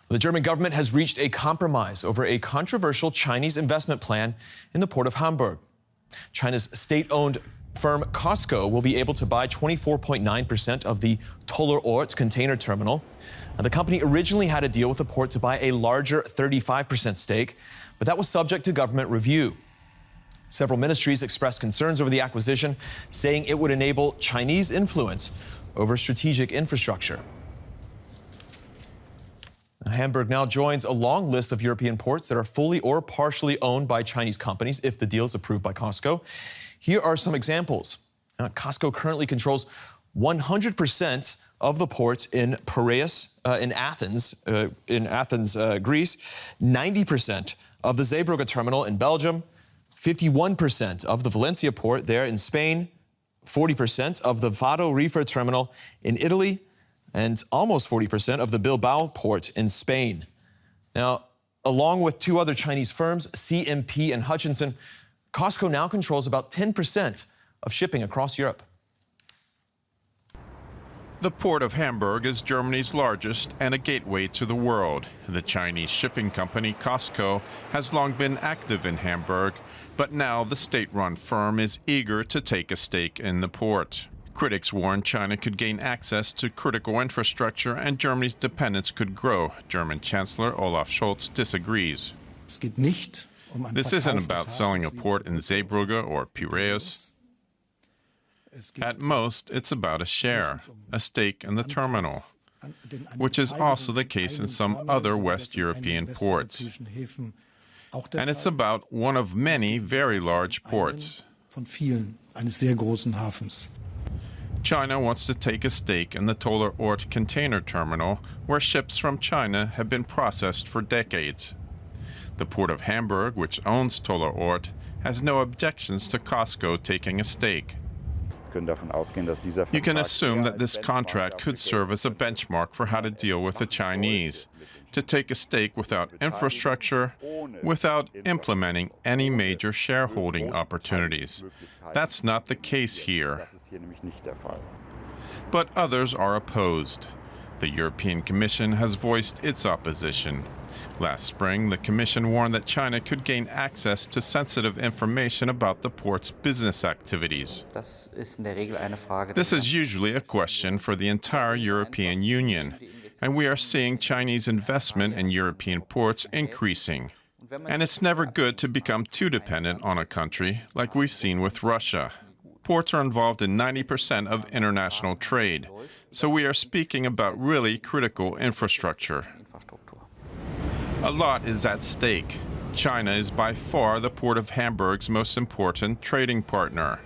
The German government has reached a compromise over a controversial Chinese investment plan in the port of Hamburg. China's state-owned firm Cosco will be able to buy 24.9% of the Toller Ort container terminal. Now, the company originally had a deal with the port to buy a larger 35% stake, but that was subject to government review. Several ministries expressed concerns over the acquisition, saying it would enable Chinese influence over strategic infrastructure. Hamburg now joins a long list of European ports that are fully or partially owned by Chinese companies if the deal is approved by Cosco. Here are some examples. Cosco currently controls 100% of the ports in Piraeus, in Athens, Greece, 90% of the Zeebrugge terminal in Belgium, 51% of the Valencia port there in Spain, 40% of the Vado Reefer terminal in Italy, and almost 40% of the Bilbao port in Spain. Now, along with two other Chinese firms, CMP and Hutchinson, Cosco now controls about 10% of shipping across Europe. The port of Hamburg is Germany's largest and a gateway to the world. The Chinese shipping company Cosco has long been active in Hamburg, but now the state-run firm is eager to take a stake in the port. Critics warn China could gain access to critical infrastructure and Germany's dependence could grow. German Chancellor Olaf Scholz disagrees. This isn't about selling a port in Zeebrugge or Piraeus. At most, it's about a share, a stake in the terminal, which is also the case in some other West European ports. And it's about one of many very large ports. China wants to take a stake in the Toller Ort container terminal, where ships from China have been processed for decades. The port of Hamburg, which owns Toller Ort, has no objections to Cosco taking a stake. You can assume that this contract could serve as a benchmark for how to deal with the Chinese, to take a stake without infrastructure, without implementing any major shareholding opportunities. That's not the case here. But others are opposed. The European Commission has voiced its opposition. Last spring, the Commission warned that China could gain access to sensitive information about the port's business activities. This is usually a question for the entire European Union, and we are seeing Chinese investment in European ports increasing. And it's never good to become too dependent on a country, like we've seen with Russia. Ports are involved in 90% of international trade, so we are speaking about really critical infrastructure. A lot is at stake. China is by far the port of Hamburg's most important trading partner.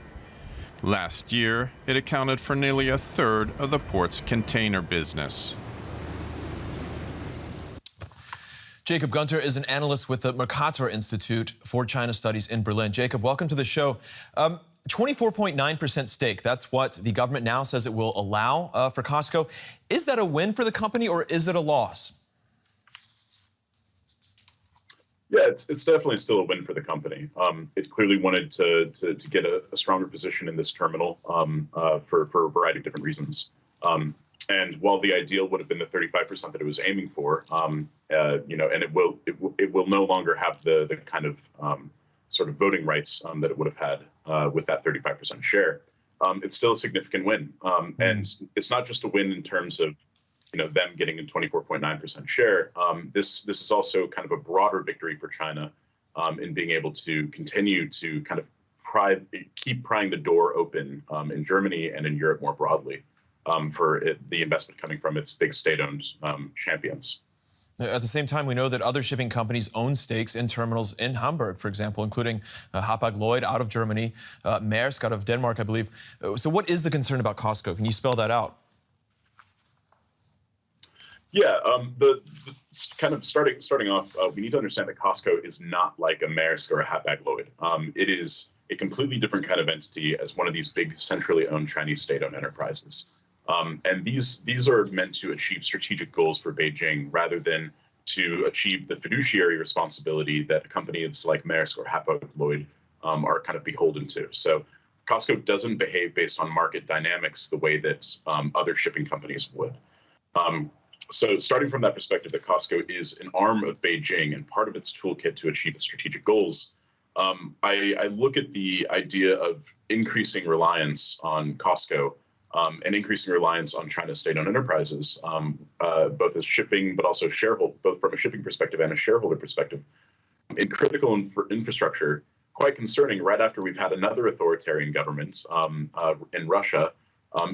Last year, it accounted for nearly a third of the port's container business. Jacob Gunter is an analyst with the Mercator Institute for China Studies in Berlin. Jacob, welcome to the show. 24.9% stake, that's what the government now says it will allow for Cosco. Is that a win for the company or is it a loss? Yeah, it's definitely still a win for the company. It clearly wanted to get a stronger position in this terminal for a variety of different reasons. And while the ideal would have been the 35% that it was aiming for, and it will no longer have the kind of sort of voting rights that it would have had with that 35% share, it's still a significant win. And it's not just a win in terms of them getting a 24.9% share. This is also kind of a broader victory for China in being able to continue to kind of keep prying the door open in Germany and in Europe more broadly for the investment coming from its big state-owned champions. At the same time, we know that other shipping companies own stakes in terminals in Hamburg, for example, including Hapag-Lloyd out of Germany, Maersk out of Denmark, I believe. So what is the concern about Cosco? Can you spell that out? Yeah, the kind of starting off, we need to understand that Cosco is not like a Maersk or a Hapag-Lloyd. It is a completely different kind of entity as one of these big centrally owned Chinese state-owned enterprises. And these are meant to achieve strategic goals for Beijing rather than to achieve the fiduciary responsibility that companies like Maersk or Hapag-Lloyd are kind of beholden to. So Cosco doesn't behave based on market dynamics the way that other shipping companies would. So starting from that perspective that Cosco is an arm of Beijing and part of its toolkit to achieve its strategic goals, I look at the idea of increasing reliance on Cosco and increasing reliance on China's state-owned enterprises, both as shipping, but also both from a shipping perspective and a shareholder perspective, in critical infrastructure, quite concerning right after we've had another authoritarian government in Russia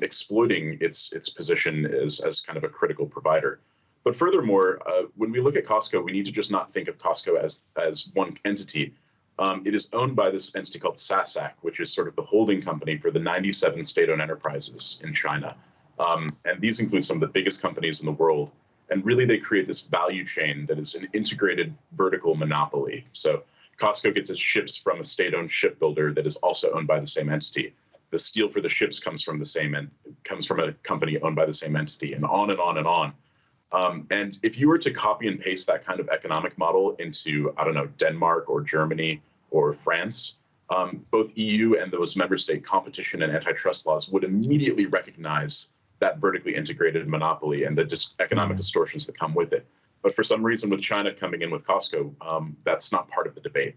exploiting its position as kind of a critical provider. But furthermore, when we look at Cosco, we need to just not think of Cosco as one entity. It is owned by this entity called SASAC, which is sort of the holding company for the 97 state-owned enterprises in China. And these include some of the biggest companies in the world. And really, they create this value chain that is an integrated vertical monopoly. So Cosco gets its ships from a state-owned shipbuilder that is also owned by the same entity. The steel for the ships comes from a company owned by the same entity, and on and on and on. And if you were to copy and paste that kind of economic model into, I don't know, Denmark or Germany or France, both EU and those member state competition and antitrust laws would immediately recognize that vertically integrated monopoly and the economic distortions that come with it. But for some reason, with China coming in with Cosco, that's not part of the debate.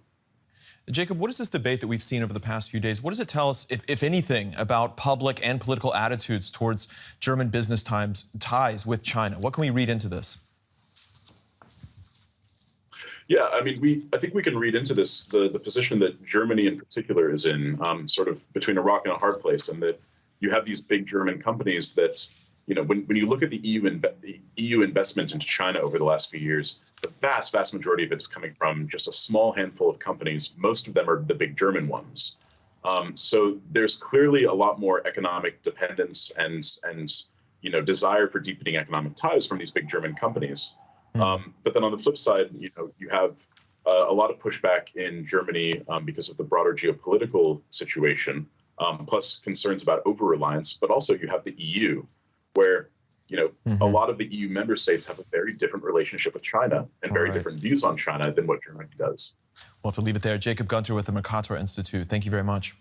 Jacob, what is this debate that we've seen over the past few days? What does it tell us, if anything, about public and political attitudes towards German business ties with China? What can we read into this? Yeah, I mean, I think we can read into this the position that Germany in particular is in, sort of between a rock and a hard place, and that you have these big German companies that, you know, when you look at the EU investment into China over the last few years, the vast majority of it is coming from just a small handful of companies. Most of them are the big German ones. So there's clearly a lot more economic dependence and you know, desire for deepening economic ties from these big German companies. But then on the flip side, you know, you have a lot of pushback in Germany because of the broader geopolitical situation, plus concerns about over-reliance. But also you have the EU, where, you know, a lot of the EU member states have a very different relationship with China and very different views on China than what Germany does. We'll have to leave it there. Jacob Gunter with the Mercator Institute. Thank you very much.